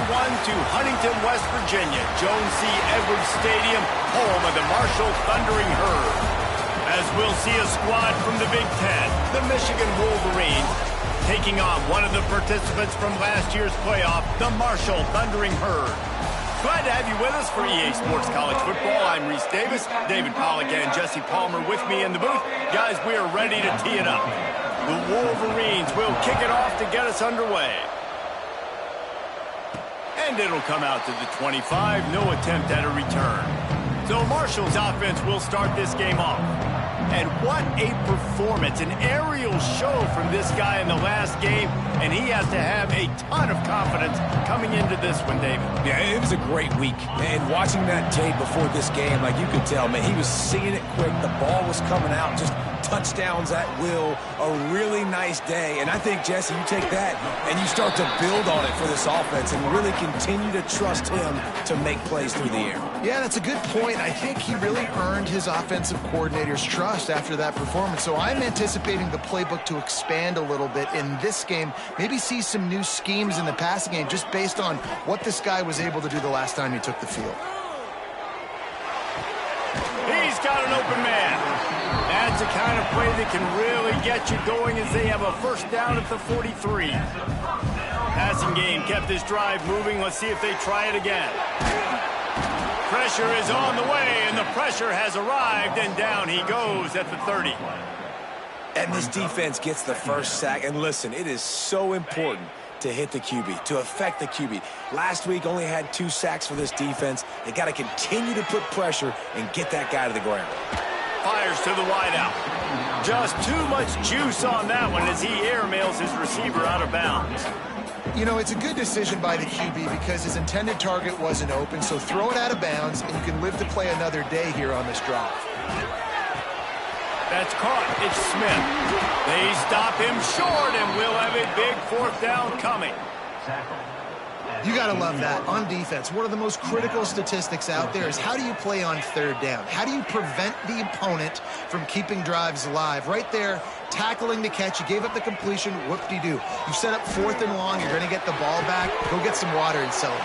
everyone to Huntington, West Virginia, Jones C. Edwards Stadium, home of the Marshall Thundering Herd. As we'll see a squad from the Big Ten, the Michigan Wolverines, taking on one of the participants from last year's playoff, the Marshall Thundering Herd. Glad to have you with us for EA Sports College Football. I'm Reese Davis, David Pollack and Jesse Palmer with me in the booth. Guys, we are ready to tee it up. The Wolverines will kick it off to get us underway. And it'll come out to the 25, no attempt at a return. So Marshall's offense will start this game off. And what a performance, an aerial show from this guy in the last game, and he has to have a ton of confidence coming into this one, David. Yeah, it was a great week, and watching that tape before this game, like you could tell, man, he was seeing it quick, the ball was coming out, just touchdowns at will, a really nice day. And I think, Jesse, you take that and you start to build on it for this offense and really continue to trust him to make plays through the air. Yeah, that's a good point. I think he really earned his offensive coordinator's trust after that performance. So I'm anticipating the playbook to expand a little bit in this game, maybe see some new schemes in the passing game just based on what this guy was able to do the last time he took the field. He's got an open man. That's the kind of play that can really get you going as they have a first down at the 43. Passing game kept this drive moving. Let's see if they try it again. Pressure is on the way, and the pressure has arrived, and down he goes at the 30. And this defense gets the first sack. And listen, it is so important to hit the QB, to affect the QB. Last week only had 2 sacks for this defense. They got to continue to put pressure and get that guy to the ground. Fires to the wideout. Just too much juice on that one as he airmails his receiver out of bounds. You know, it's a good decision by the QB because his intended target wasn't open, so throw it out of bounds, and you can live to play another day here on this drive. That's caught. It's Smith. They stop him short, and we'll have a big 4th down coming. You got to love that. On defense, one of the most critical statistics out there is how do you play on 3rd down? How do you prevent the opponent from keeping drives alive? Right there, tackling the catch. You gave up the completion. Whoop-de-doo. You set up 4th and long. You're going to get the ball back. Go get some water and sell it.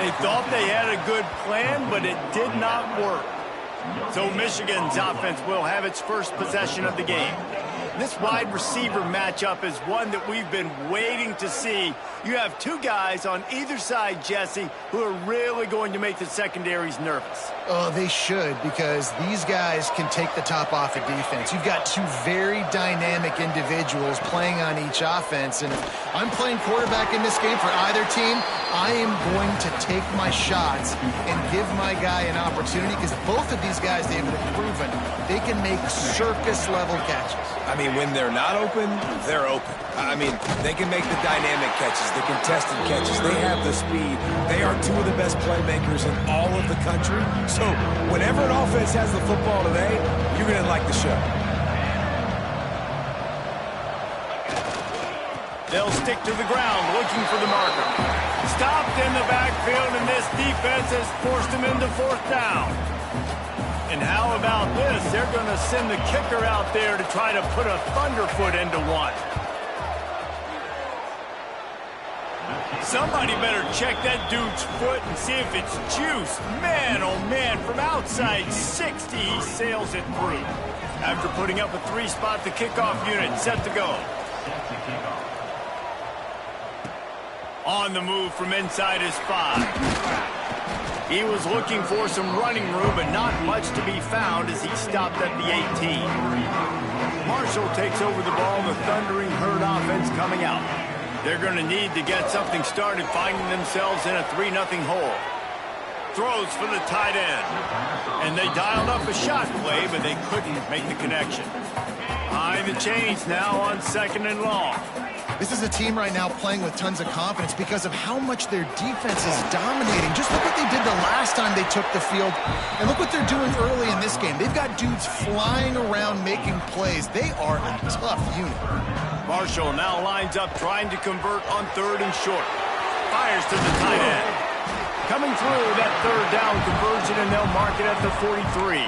They thought they had a good plan, but it did not work. So Michigan's offense will have its first possession of the game. This wide receiver matchup is one that we've been waiting to see. You have 2 guys on either side, Jesse, who are really going to make the secondaries nervous. Oh, they should, because these guys can take the top off of defense. You've got 2 very dynamic individuals playing on each offense, and if I'm playing quarterback in this game for either team, I am going to take my shots and give my guy an opportunity, because both of these guys, they've proven they can make circus-level catches. I mean, when they're not open, they're open. I mean, they can make the dynamic catches, the contested catches. They have the speed. They are 2 of the best playmakers in all of the country. So whenever an offense has the football today, you're going to like the show. They'll stick to the ground looking for the marker. Stopped in the backfield, and this defense has forced him into 4th down. And how about this? They're going to send the kicker out there to try to put a thunderfoot into one. Somebody better check that dude's foot and see if it's juice. Man, oh man, from outside 60, he sails it through. After putting up a 3-spot, the kickoff unit set to go. On the move from inside his 5. He was looking for some running room, but not much to be found as he stopped at the 18. Marshall takes over the ball, the Thundering Herd offense coming out. They're going to need to get something started, finding themselves in a 3-0 hole. Throws for the tight end. And they dialed up a shot play, but they couldn't make the connection. Behind the chains now on 2nd and long. This is a team right now playing with tons of confidence because of how much their defense is dominating. Just look what they did the last time they took the field, and look what they're doing early in this game. They've got dudes flying around making plays. They are a tough unit. Marshall now lines up trying to convert on 3rd and short. Fires to the tight end. Coming through that 3rd down conversion, and they'll mark it at the 43.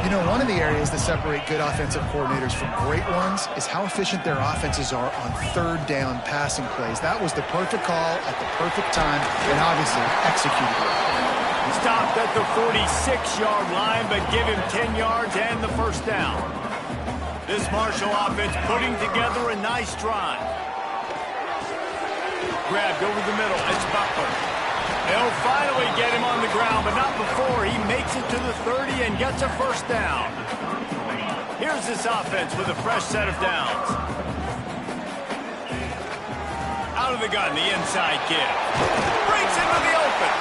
You know, one of the areas that separate good offensive coordinators from great ones is how efficient their offenses are on third down passing plays. That was the perfect call at the perfect time and obviously executed well. Stopped at the 46-yard line, but give him 10 yards and the first down. This Marshall offense putting together a nice drive. Grabbed over the middle. It's Butler. They'll finally get him on the ground, but not before he makes it to the 30 and gets a first down. Here's this offense with a fresh set of downs. Out of the gun, the inside kid. Breaks into the open.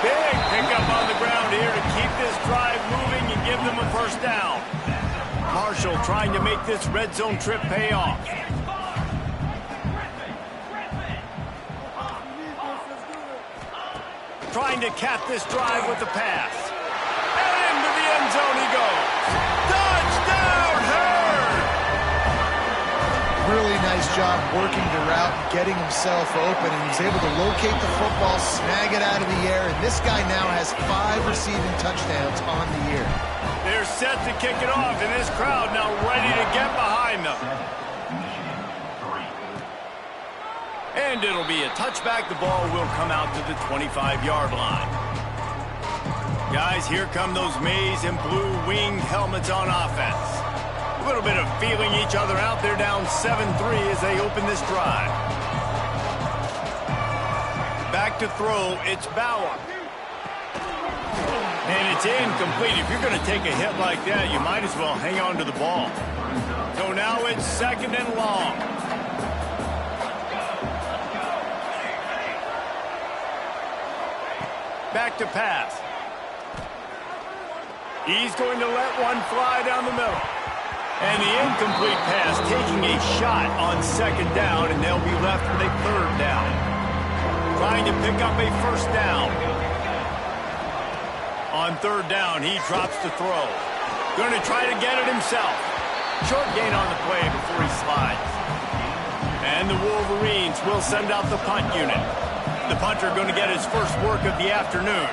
Big pickup on the ground here to keep this drive moving and give them a first down. Marshall trying to make this red zone trip pay off. Trying to cap this drive with the pass. And into the end zone he goes. Touchdown, Hurd! Really nice job working the route, getting himself open, and he's able to locate the football, snag it out of the air, and this guy now has 5 receiving touchdowns on the year. They're set to kick it off, and this crowd now ready to get behind them. And it'll be a touchback. The ball will come out to the 25-yard line. Guys, here come those maize and blue winged helmets on offense. A little bit of feeling each other out. They're down 7-3 as they open this drive. Back to throw, it's Bauer. And it's incomplete. If you're going to take a hit like that, you might as well hang on to the ball. So now it's 2nd and long. Back to pass. He's going to let one fly down the middle. And the incomplete pass taking a shot on 2nd down, and they'll be left with a 3rd down. Trying to pick up a first down. On 3rd down, he drops the throw. Going to try to get it himself. Short gain on the play before he slides. And the Wolverines will send out the punt unit. The punter going to get his first work of the afternoon.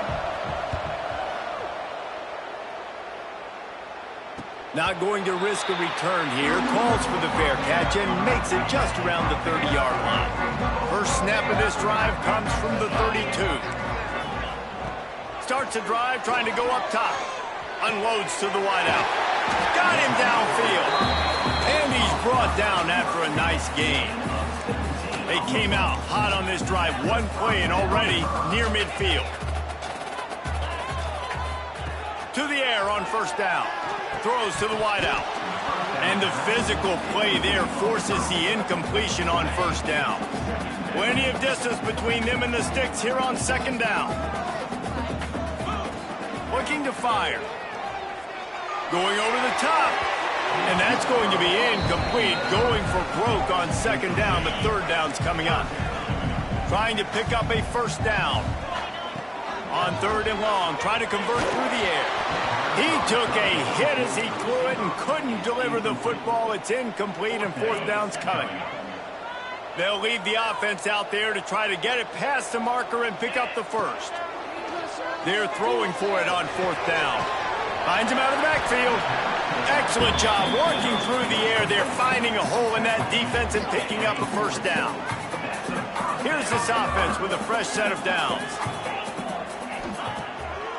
Not going to risk a return here. Calls for the fair catch and makes it just around the 30-yard line. First snap of this drive comes from the 32. Starts a drive trying to go up top. Unloads to the wideout. Got him downfield. And he's brought down after a nice gain. They came out hot on this drive. One play and already near midfield. To the air on first down. Throws to the wideout. And the physical play there forces the incompletion on first down. Plenty of distance between them and the sticks here on 2nd down. Looking to fire. Going over the top. And that's going to be incomplete. Going for broke on 2nd down, but 3rd down's coming up. Trying to pick up a first down. On 3rd and long, trying to convert through the air. He took a hit as he threw it and couldn't deliver the football. It's incomplete, and 4th down's coming. They'll leave the offense out there to try to get it past the marker and pick up the first. They're throwing for it on 4th down. Finds him out of the backfield. Excellent job working through the air. They're finding a hole in that defense and picking up a first down. Here's this offense with a fresh set of downs.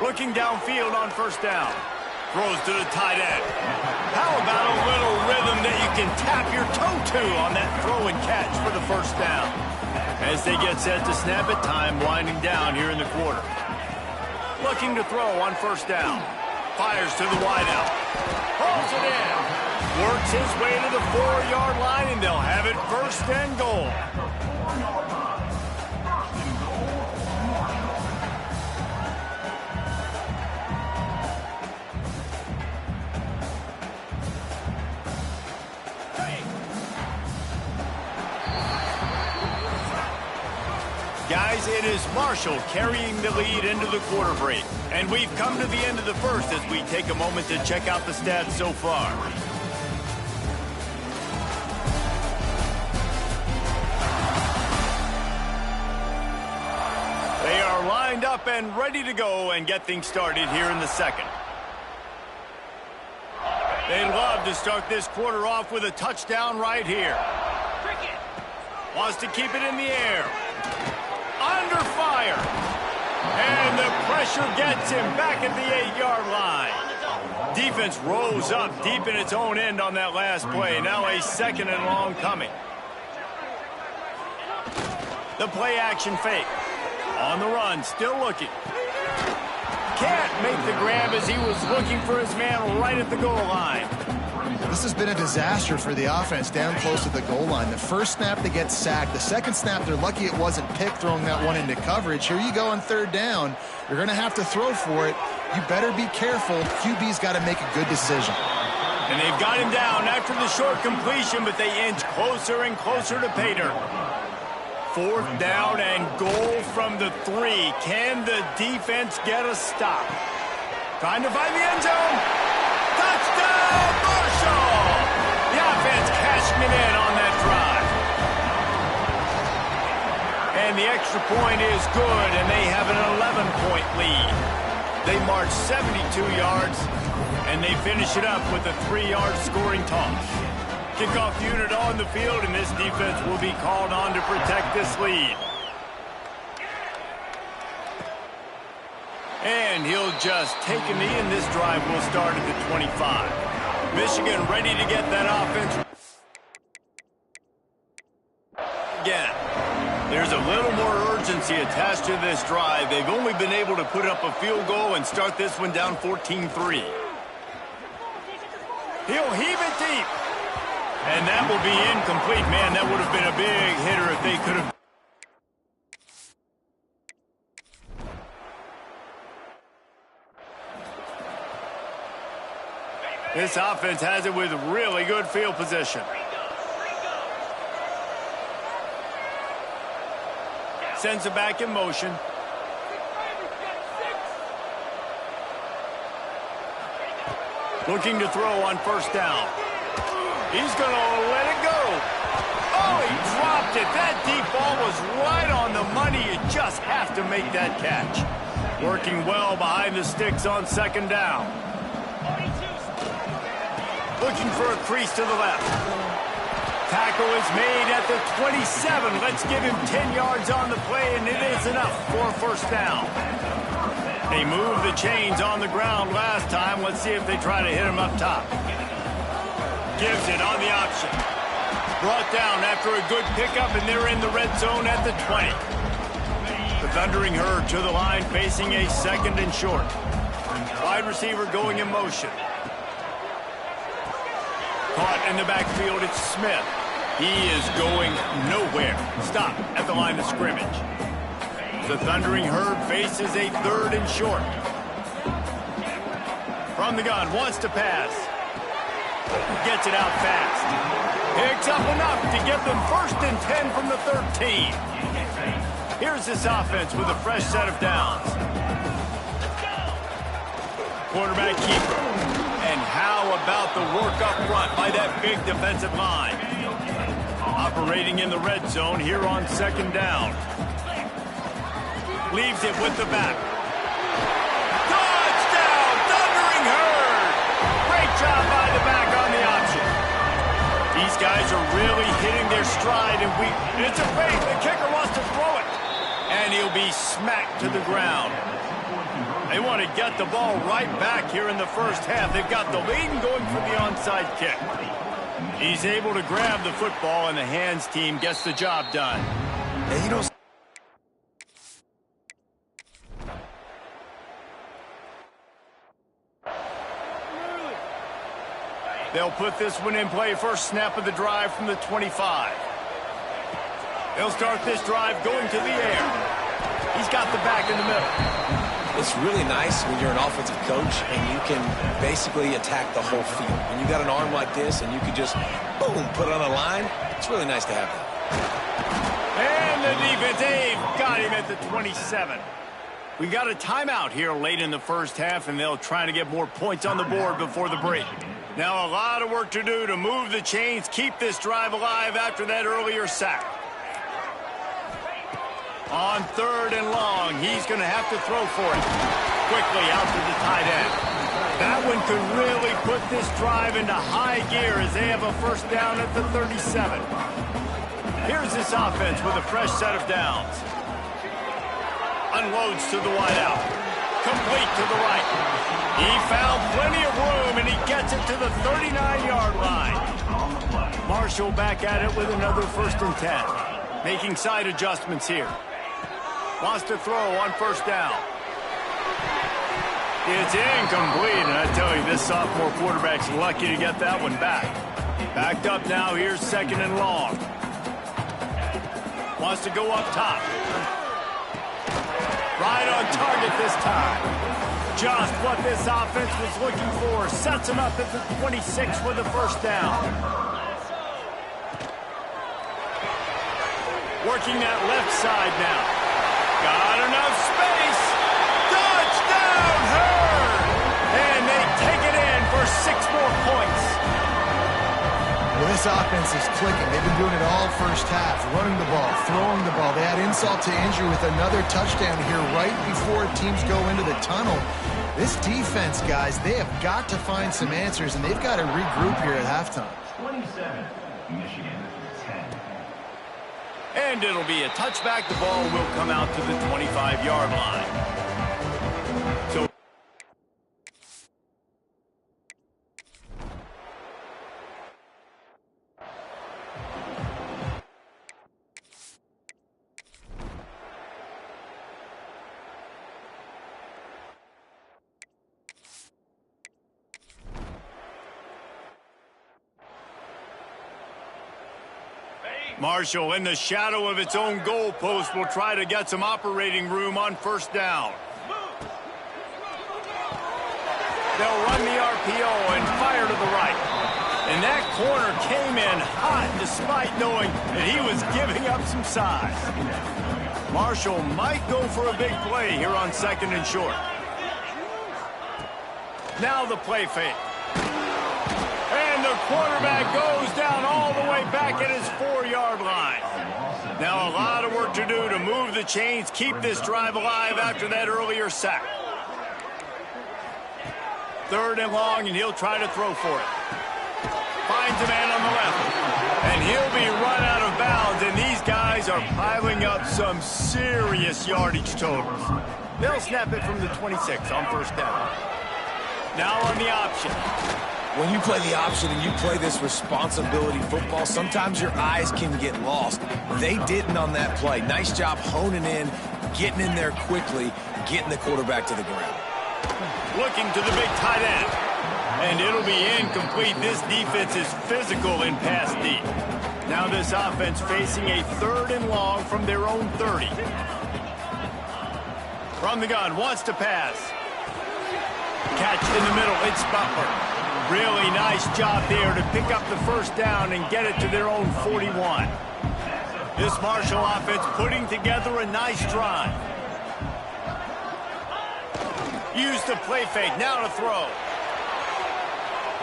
Looking downfield on first down. Throws to the tight end. How about a little rhythm that you can tap your toe to on that throw and catch for the first down? As they get set to snap it, time winding down here in the quarter. Looking to throw on first down. Fires to the wideout. Pulls it in. Works his way to the 4-yard line, and they'll have it 1st and goal. Guys, it is Marshall carrying the lead into the quarter break. And we've come to the end of the first as we take a moment to check out the stats so far. They are lined up and ready to go and get things started here in the second. They love to start this quarter off with a touchdown right here. Wants to keep it in the air. Under fire. And the pressure gets him back at the 8-yard line. Defense rose up deep in its own end on that last play. Now a 2nd and long coming. The play action fake. On the run, still looking. Can't make the grab as he was looking for his man right at the goal line. This has been a disaster for the offense down close to the goal line. The first snap, they get sacked. The second snap, they're lucky it wasn't picked, throwing that one into coverage. Here you go on 3rd down. You're going to have to throw for it. You better be careful. QB's got to make a good decision. And they've got him down after the short completion, but they inch closer and closer to pay dirt. 4th down and goal from the 3. Can the defense get a stop? Trying to find the end zone. Touchdown, Marshall! The offense cashing it in on that drive. And the extra point is good, and they have an 11-point lead. They march 72 yards, and they finish it up with a 3-yard scoring toss. Kickoff unit on the field, and this defense will be called on to protect this lead. And he'll just take a knee, and this drive will start at the 25. Michigan ready to get that offense. Again, there's a little more urgency attached to this drive. They've only been able to put up a field goal and start this one down 14-3. He'll heave it deep. And that will be incomplete. Man, that would have been a big hitter if they could have. This offense has it with really good field position. Sends it back in motion. Looking to throw on 1st down. He's going to let it go. Oh, he dropped it. That deep ball was right on the money. You just have to make that catch. Working well behind the sticks on 2nd down. Looking for a crease to the left. Tackle is made at the 27. Let's give him 10 yards on the play, and it is enough for a 1st down. They moved the chains on the ground last time. Let's see if they try to hit him up top. Gives it on the option. Brought down after a good pickup, and they're in the red zone at the 20. The Thundering Herd to the line, facing a 2nd and short. Wide receiver going in motion. Caught in the backfield, it's Smith. He is going nowhere. Stop at the line of scrimmage. The Thundering Herd faces a 3rd and short. From the gun, wants to pass. Gets it out fast. Picks up enough to get them 1st and 10 from the 13. Here's this offense with a fresh set of downs. Quarterback keeper. And how about the work up front by that big defensive line? Operating in the red zone here on 2nd down. Leaves it with the back. Touchdown, Thundering Herd! Great job by the back on the option. These guys are really hitting their stride, and it's a fake. The kicker wants to throw it. And he'll be smacked to the ground. They want to get the ball right back here in the 1st half. They've got the lead and going for the onside kick. He's able to grab the football, and the hands team gets the job done. And you don't. They'll put this one in play. 1st snap of the drive from the 25. They'll start this drive going to the air. He's got the back in the middle. It's really nice when you're an offensive coach and you can basically attack the whole field. When you got an arm like this and you can just, boom, put it on a line, it's really nice to have that. And the defense, they've got him at the 27. We got a timeout here late in the 1st half, and they'll try to get more points on the board before the break. Now a lot of work to do to move the chains, keep this drive alive after that earlier sack. On 3rd and long, he's going to have to throw for it. Quickly out to the tight end. That one could really put this drive into high gear as they have a first down at the 37. Here's this offense with a fresh set of downs. Unloads to the wideout. Complete to the right. He found plenty of room, and he gets it to the 39-yard line. Marshall back at it with another 1st and 10. Making side adjustments here. Wants to throw on first down. It's incomplete, and I tell you, this sophomore quarterback's lucky to get that one back. Backed up now, here's 2nd and long. Wants to go up top. Right on target this time. Just what this offense was looking for. Sets him up at the 26 with the first down. Working that left side now. Got enough space. Touchdown, Herd! And they take it in for 6 more points. Well, this offense is clicking. They've been doing it all first half. Running the ball, throwing the ball. They had insult to injury with another touchdown here right before teams go into the tunnel. This defense, guys, they have got to find some answers, and they've got to regroup here at halftime. 27, Michigan, 10. And it'll be a touchback. The ball will come out to the 25-yard line. So Marshall, in the shadow of its own goalpost, will try to get some operating room on first down. They'll run the RPO and fire to the right. And that corner came in hot despite knowing that he was giving up some size. Marshall might go for a big play here on 2nd and short. Now the play fake. And the quarterback goes down all the way back at his 4-yard line. Now a lot of work to do to move the chains, keep this drive alive after that earlier sack. 3rd and long, and he'll try to throw for it. Finds a man on the left. And he'll be run out of bounds, and these guys are piling up some serious yardage totals. They'll snap it from the 26 on first down. Now on the option. When you play the option and you play this responsibility football, sometimes your eyes can get lost. They didn't on that play. Nice job honing in, getting in there quickly, getting the quarterback to the ground. Looking to the big tight end. And it'll be incomplete. This defense is physical in pass deep. Now this offense facing a 3rd and long from their own 30. From the gun, wants to pass. Catch in the middle, it's Butler. Really nice job there to pick up the first down and get it to their own 41. This Marshall offense putting together a nice drive. Used the play fake, now to throw.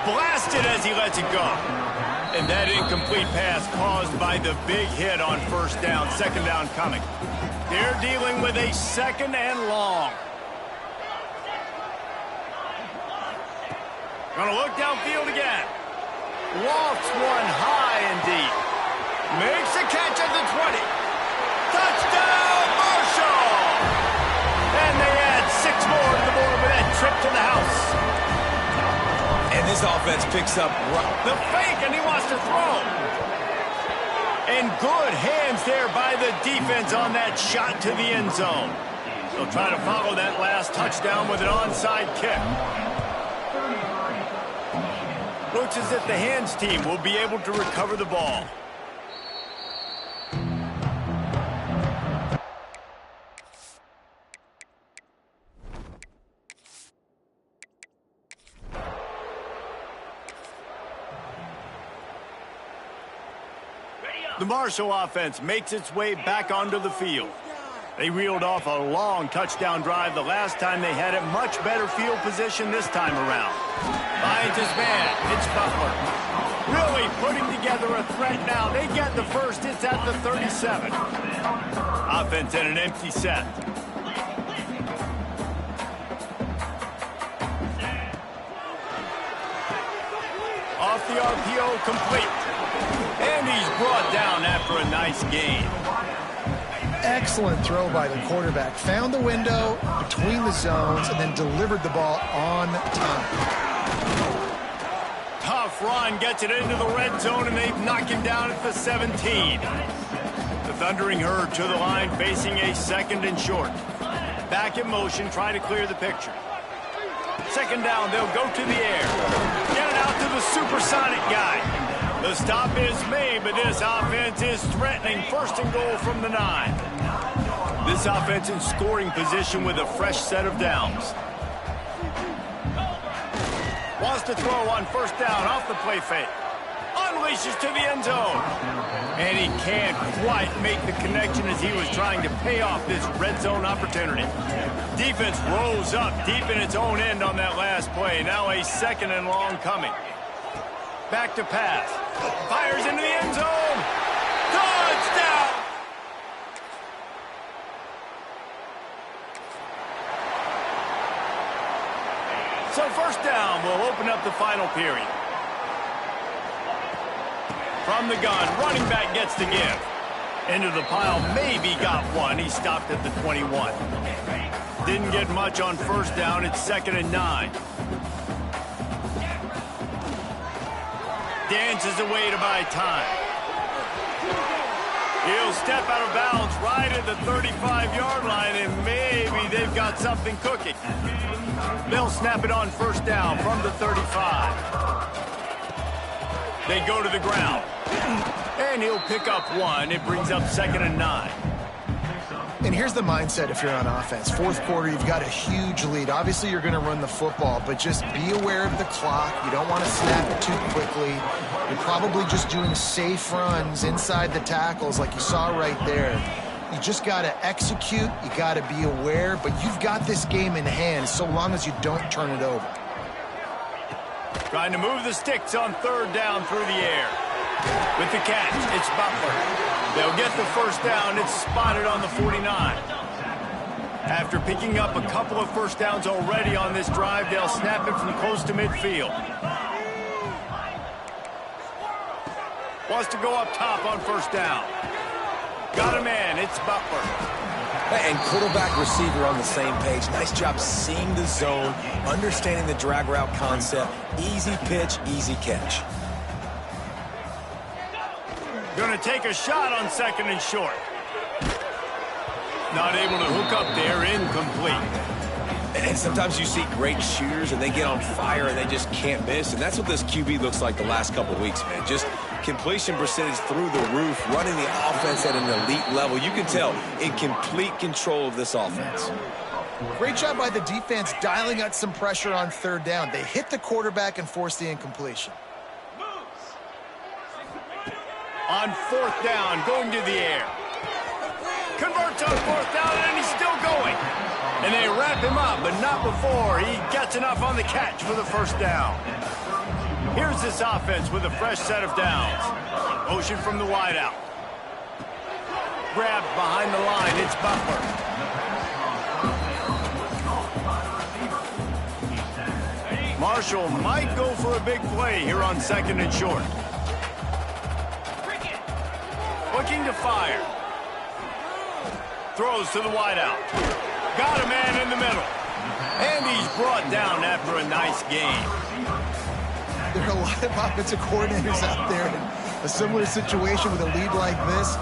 Blasted as he lets it go. And that incomplete pass caused by the big hit on first down, 2nd down coming. They're dealing with a 2nd and long. Gonna look downfield again. Lofts one high and deep. Makes a catch at the 20. Touchdown, Marshall! And they add 6 more to the board with that trip to the house. And this offense picks up the fake, and he wants to throw. And good hands there by the defense on that shot to the end zone. They'll try to follow that last touchdown with an onside kick. Looks as if the hands team will be able to recover the ball. The Marshall offense makes its way back onto the field. They reeled off a long touchdown drive the last time they had it. Much better field position this time around. Finds his man. It's Butler. Really putting together a threat now. They get the first. It's at the 37. Offense in an empty set. the RPO complete. And he's brought down after a nice gain. Excellent throw by the quarterback. Found the window between the zones and then delivered the ball on time. Tough run gets it into the red zone, and they've knocked him down at the 17. The Thundering Herd to the line, facing a 2nd and short. Back in motion, try to clear the picture. 2nd down, they'll go to the air. Get it out to the supersonic guy. The stop is made, but this offense is threatening. 1st and goal from the 9. This offense in scoring position with a fresh set of downs. Wants to throw on 1st down off the play fake. Unleashes to the end zone. And he can't quite make the connection as he was trying to pay off this red zone opportunity. Defense rose up deep in its own end on that last play. Now a 2nd and long coming. Back to pass. Fires into the end zone. Touchdown! So 1st down will open up the final period. From the gun, running back gets the give. Into the pile, maybe got one. He stopped at the 21. Didn't get much on 1st down. It's 2nd and 9. Dances away to buy time. He'll step out of bounds right at the 35-yard line, and maybe they've got something cooking. They'll snap it on 1st down from the 35. They go to the ground. And he'll pick up one. It brings up 2nd and 9. And here's the mindset if you're on offense. 4th quarter, you've got a huge lead. Obviously, you're going to run the football, but just be aware of the clock. You don't want to snap it too quickly. You're probably just doing safe runs inside the tackles like you saw right there. You just got to execute. You got to be aware, but you've got this game in hand so long as you don't turn it over. Trying to move the sticks on 3rd down through the air. With the catch, it's Butler. They'll get the 1st down. It's spotted on the 49. After picking up a couple of 1st downs already on this drive, they'll snap it from close to midfield. Wants to go up top on 1st down. Got a man. It's Butler. And quarterback receiver on the same page. Nice job seeing the zone, understanding the drag route concept. Easy pitch, easy catch. Going to take a shot on 2nd and short. Not able to hook up there, incomplete. And sometimes you see great shooters and they get on fire and they just can't miss. And that's what this QB looks like the last couple of weeks, man. Just completion percentage through the roof, running the offense at an elite level. You can tell in complete control of this offense. Great job by the defense dialing out some pressure on 3rd down. They hit the quarterback and forced the incompletion. On 4th down, going to the air. Converts on 4th down, and he's still going. And they wrap him up, but not before he gets enough on the catch for the 1st down. Here's this offense with a fresh set of downs. Motion from the wideout. Grabbed behind the line, it's Butler. Marshall might go for a big play here on 2nd and short. Looking to fire. Throws to the wideout. Got a man in the middle. And he's brought down after a nice game. There are a lot of offensive coordinators out there in a similar situation with a lead like this.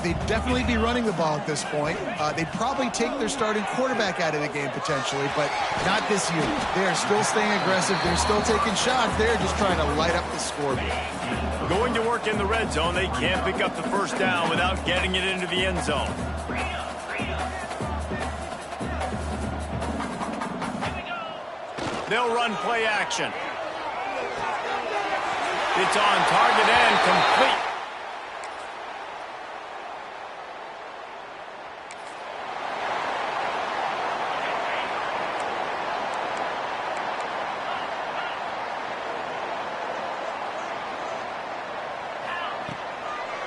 They'd definitely be running the ball at this point. They'd probably take their starting quarterback out of the game potentially, but not this year. They are still staying aggressive. They're still taking shots. They're just trying to light up the scoreboard. Going to work in the red zone, they can't pick up the 1st down without getting it into the end zone. They'll run play action. It's on target and complete.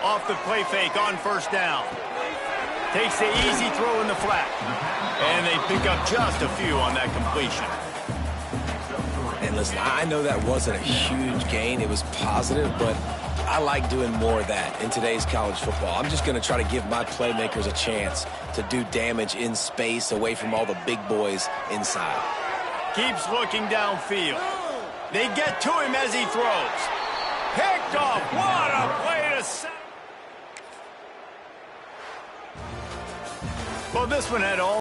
Off the play fake on 1st down. Takes the easy throw in the flat. And they pick up just a few on that completion. And listen, I know that wasn't a huge gain. It was positive, but I like doing more of that in today's college football. I'm just going to try to give my playmakers a chance to do damage in space away from all the big boys inside. Keeps looking downfield. They get to him as he throws. Picked off. What a play to set. Well, this one had all